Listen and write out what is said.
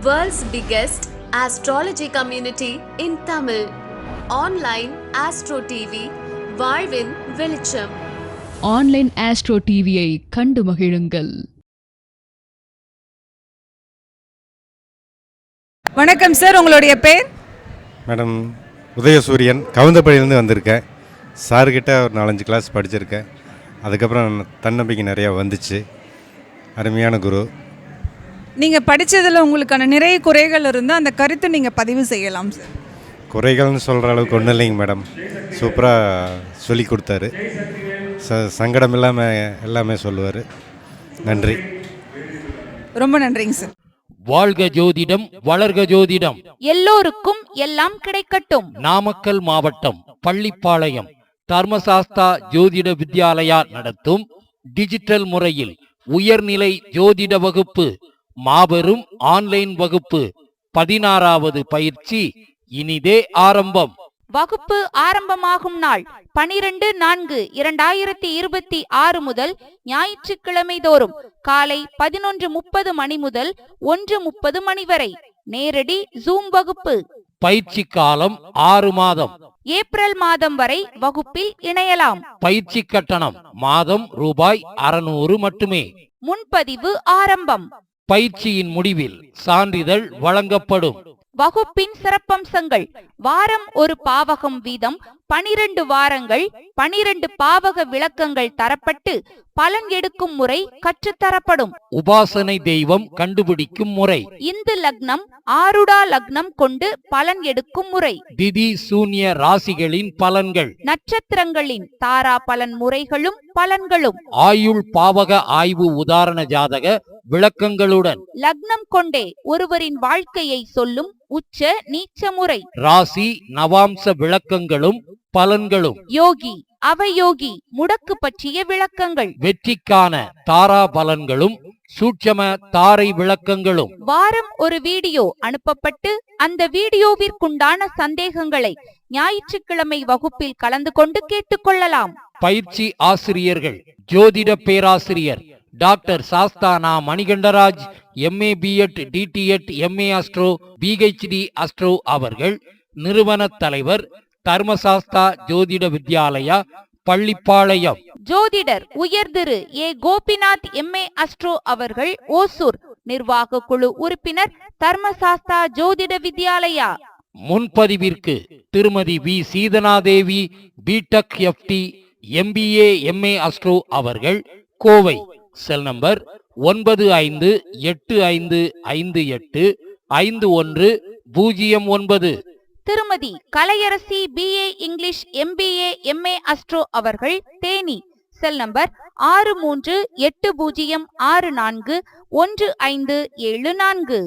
World's biggest astrology community in Tamil. Online Astro TV, வாழ்வின் வெளிச்சம். Online astro டிவியை கண்டு மகிழுங்கள். வணக்கம் சார், உங்களுடைய பேர்? மேடம் உதயசூரியன், கவுந்தப்பள்ளியிலேருந்து வந்திருக்கேன். சார்கிட்ட ஒரு 4-5 கிளாஸ் படிச்சிருக்கேன். அதுக்கப்புறம் தன்னம்பிக்கை நிறையா வந்துச்சு. அருமையான குரு. நீங்கள் படித்ததில் உங்களுக்கான நிறைய குறைகள் இருந்தால் அந்த கருத்தை நீங்கள் பதிவு செய்யலாம் சார். குறைகள்னு சொல்கிற அளவுக்கு ஒன்றும் இல்லைங்க மேடம். சூப்பராக சொல்லி கொடுத்தாரு. சங்கடம் இல்லாமல் எல்லாமே சொல்லுவார். நன்றி, ரொம்ப நன்றிங்க சார். வாழ்க ஜோதிடம், வளர்க ஜோதிடம், எல்லோருக்கும் எல்லாம் கிடைக்கட்டும். நாமக்கல் மாவட்டம் பள்ளிப்பாளையம் தர்மசாஸ்தா ஜோதிட வித்யாலயா நடத்தும் டிஜிட்டல் முறையில் உயர்நிலை ஜோதிட வகுப்பு, மாபெரும் ஆன்லைன் வகுப்பு 16வது பயிற்சி இனிதே ஆரம்பம். வகுப்பு ஆரம்பமாகும் நாள் 12/4/2026 முதல் ஞாயிற்றுக்கிழமை தோறும் காலை 11:30 மணி முதல் 1:30 மணி வரை நேரடி ஜூம் வகுப்பு. பயிற்சி காலம் 6 மாதம். ஏப்ரல் மாதம் வரை வகுப்பில் இணையலாம். பயிற்சி கட்டணம் மாதம் ரூபாய் 600 மட்டுமே. முன்பதிவு ஆரம்பம். பயிற்சியின் முடிவில் சான்றிதழ் வழங்கப்படும். வகுப்பின் சிறப்பம்சங்கள்: வாரம் ஒரு பாவகம் வீதம் 12 வாரங்கள் 12 பாவக விளக்கங்கள் தரப்பட்டு பலன் எடுக்கும் முறை கற்றுத்தரப்படும். உபாசனை தெய்வம் கண்டுபிடிக்கும் முறை, இந்து லக்னம் ஆருடா லக்னம் கொண்டு பலன் எடுக்கும் முறை, திதி சூன்ய ராசிகளின் பலன்கள், நட்சத்திரங்களின் தாரா பலன் முறைகளும் பலன்களும், ஆயுள் பாவக ஆய்வு உதாரண ஜாதக விளக்கங்களுடன், லக்னம் கொண்டே ஒருவரின் வாழ்க்கையை சொல்லும் உச்ச நீச்ச முறை, ராசி நவாம்ச விளக்கங்களும் பலன்களும், யோகி அவயோகி முடக்கு பற்றிய விளக்கங்கள், வெற்றிக்கான தாரா பலன்களும் சூட்சம தாரை விளக்கங்களும். வாரம் ஒரு வீடியோ அனுப்பப்பட்டு அந்த வீடியோவிற்குண்டான சந்தேகங்களை ஞாயிற்றுக்கிழமை வகுப்பில் கலந்து கொண்டு கேட்டுக்கொள்ளலாம். பயிற்சி ஆசிரியர்கள்: ஜோதிட பேராசிரியர் doctor Sasthana Manikandaraj, MA B.Ed DTEd MA astro PhD astro அவர்கள். நிறுவன தலைவர் தர்மசாஸ்தா ஜோதிட வித்யாலயா பள்ளிப்பாளையம். ஜோதிடர் உயர்திரு A. கோபிநாத் MA அஸ்ட்ரோ அவர்கள், ஓசூர். நிர்வாக குழு உறுப்பினர் தர்மசாஸ்தா ஜோதிட வித்யாலயா. முன்பதிவிற்கு திருமதி V. Seethanadevi, BTech FT MBA MA astro அவர்கள், கோவை. Cell number 958585151009. திருமதி Kalaiyarasi BA English MBA MA astro அவர்கள், தேனி. Cell number 6380641574.